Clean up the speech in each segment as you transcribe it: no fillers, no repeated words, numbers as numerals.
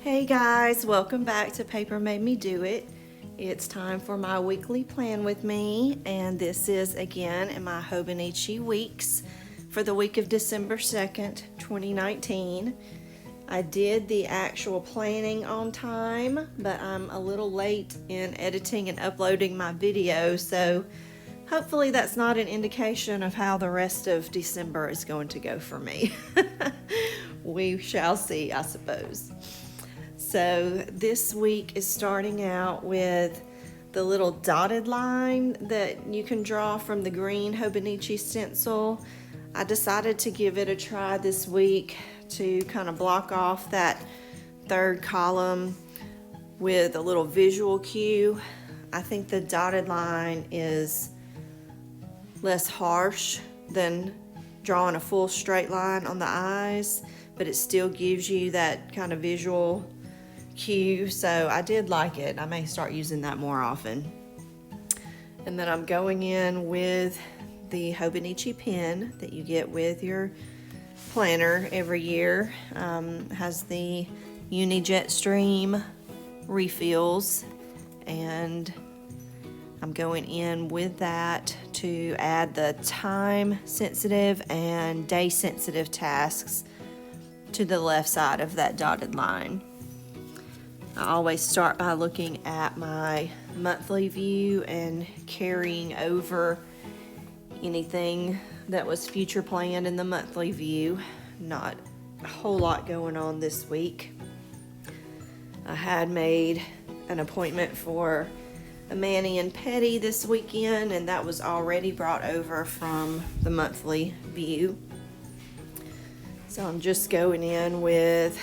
Hey guys, welcome back to Paper Made Me Do It. It's time for my weekly plan with me, and this is again in my Hobonichi Weeks for the week of December 2nd, 2019. I did the actual planning on time, but I'm a little late in editing and uploading my video, so hopefully that's not an indication of how the rest of December is going to go for me. We shall see, I suppose. So this week is starting out with the little dotted line that you can draw from the green Hobonichi stencil. I decided to give it a try this week to kind of block off that third column with a little visual cue. I think the dotted line is less harsh than drawing a full straight line on the eyes, but it still gives you that kind of visual cue, so I did like it. I may start using that more often. And then I'm going in with the Hobonichi pen that you get with your planner every year. Has the Uni-Jet Stream refills, and I'm going in with that to add the time sensitive and day sensitive tasks to the left side of that dotted line. I always start by looking at my monthly view and carrying over anything that was future planned in the monthly view. Not a whole lot going on this week. I had made an appointment for a mani and pedi this weekend, and that was already brought over from the monthly view. So I'm just going in with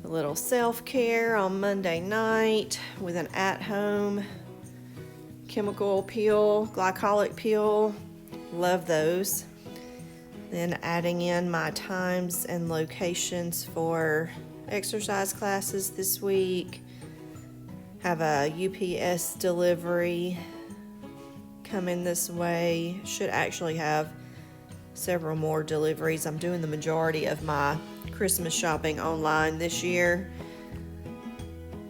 a little self-care on Monday night with an at-home chemical peel, glycolic peel. Love those. Then adding in my times and locations for exercise classes this week. Have a UPS delivery coming this way. Should actually have several more deliveries. I'm doing the majority of my Christmas shopping online this year,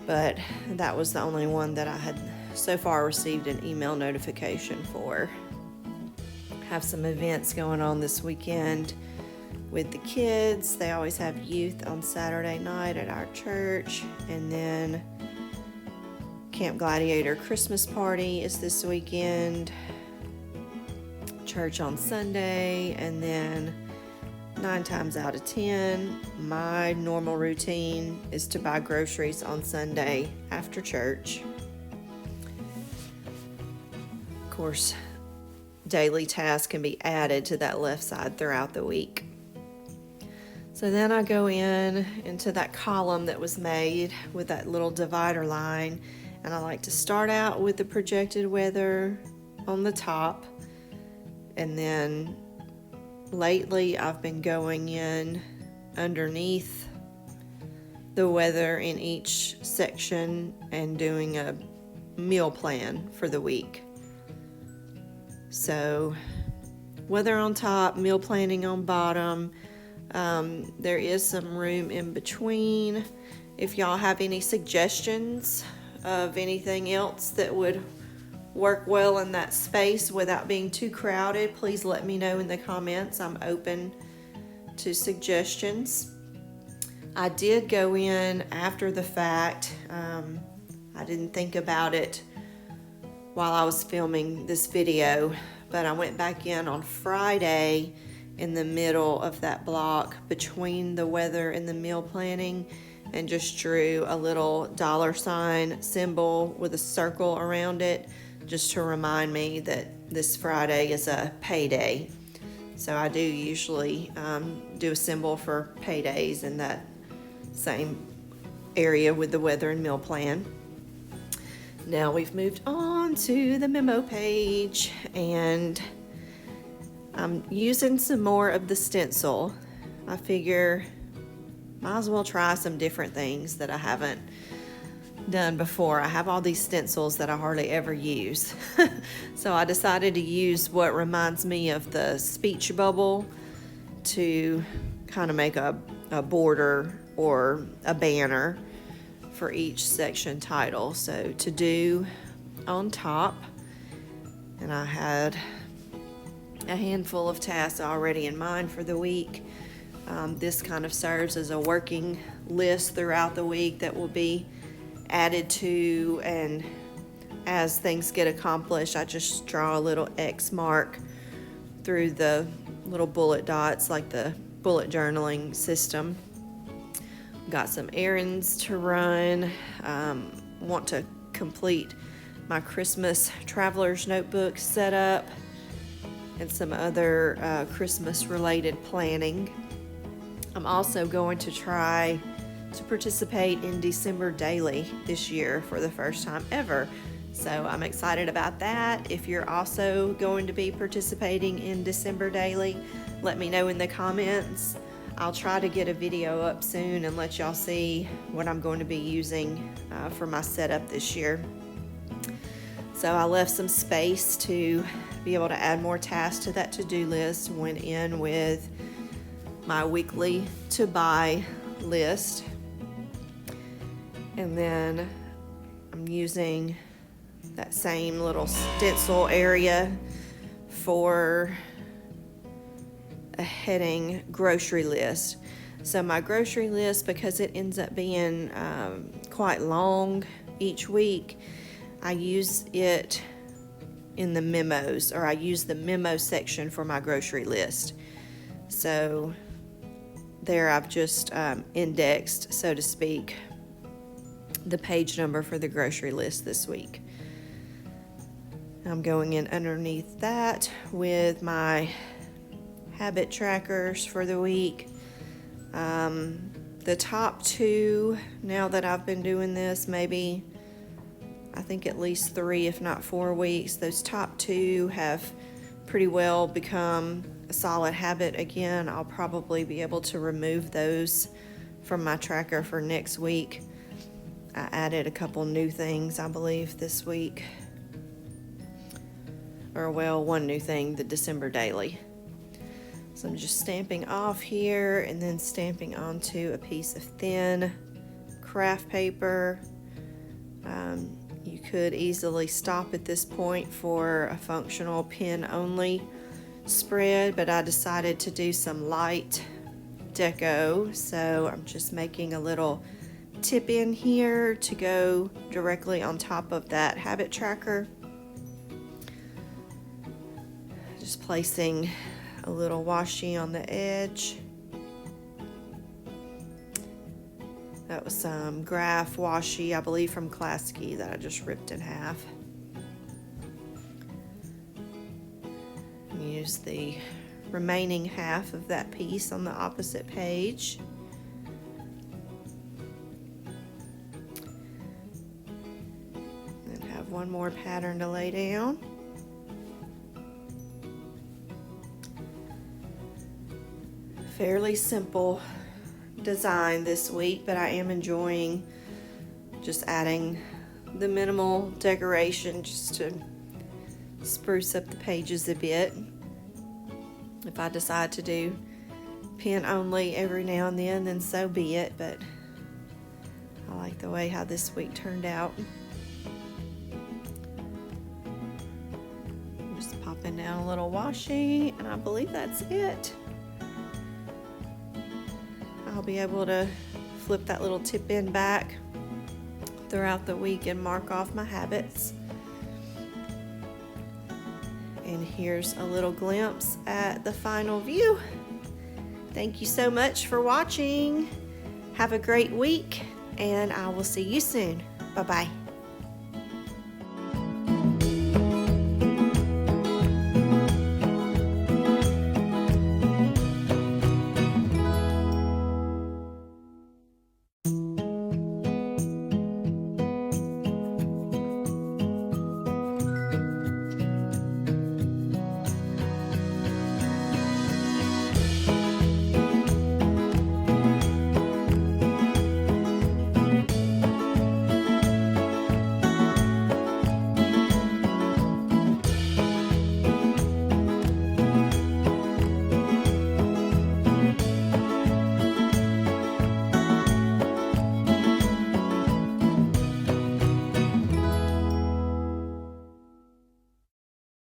but that was the only one that I had so far received an email notification for. Have some events going on this weekend with the kids. They always have youth on Saturday night at our church, and then Camp Gladiator Christmas party is this weekend, church on Sunday, and then 9 times out of 10, my normal routine is to buy groceries on Sunday after church. Of course, daily tasks can be added to that left side throughout the week. So then I go into that column that was made with that little divider line, and I like to start out with the projected weather on the top, and then lately I've been going in underneath the weather in each section and doing a meal plan for the week. So weather on top, meal planning on bottom. There is some room in between. If y'all have any suggestions of anything else that would work well in that space without being too crowded, please let me know in the comments. I'm open to suggestions. I did go in after the fact. I didn't think about it while I was filming this video, but I went back in on Friday in the middle of that block between the weather and the meal planning and just drew a little $ symbol with a circle around it, just to remind me that this Friday is a payday. So I do usually do a symbol for paydays in that same area with the weather and meal plan. Now we've moved on to the memo page, and I'm using some more of the stencil. I figure might as well try some different things that I haven't done before. I have all these stencils that I hardly ever use. So I decided to use what reminds me of the speech bubble to kind of make a a border or a banner for each section title. So to do on top, and I had a handful of tasks already in mind for the week. This kind of serves as a working list throughout the week that will be added to, and as things get accomplished, I just draw a little X mark through the little bullet dots like the bullet journaling system. Got some errands to run. Want to complete my Christmas traveler's notebook set up and some other Christmas related planning. I'm also going to try to participate in December Daily this year for the first time ever. So I'm excited about that. If you're also going to be participating in December Daily, let me know in the comments. I'll try to get a video up soon and let y'all see what I'm going to be using for my setup this year. So I left some space to be able to add more tasks to that to-do list. Went in with my weekly to buy list. And then I'm using that same little stencil area for a heading grocery list. So my grocery list, because it ends up being quite long each week, I use it in the memos, or I use the memo section for my grocery list. So there I've just indexed, so to speak, the page number for the grocery list this week. I'm going in underneath that with my habit trackers for the week. The top two, now that I've been doing this, maybe I think at least 3, if not 4 weeks, those top two have pretty well become a solid habit again. I'll probably be able to remove those from my tracker for next week. I added a couple new things, I believe, this week. Or, well, one new thing, the December Daily. So I'm just stamping off here and then stamping onto a piece of thin craft paper. You could easily stop at this point for a functional pen only spread, but I decided to do some light deco, so I'm just making a little tip in here to go directly on top of that habit tracker. Just placing a little washi on the edge. That was some graph washi, I believe from Klasky, that I just ripped in half. Use the remaining half of that piece on the opposite page. And have one more pattern to lay down. Fairly simple design this week, but I am enjoying just adding the minimal decoration just to spruce up the pages a bit. If I decide to do pen only every now and then so be it, but I like the way how this week turned out. I'm just popping down a little washi, and I believe that's it. I'll be able to flip that little tip in back throughout the week and mark off my habits. And here's a little glimpse at the final view. Thank you so much for watching. Have a great week, and I will see you soon. Bye-bye.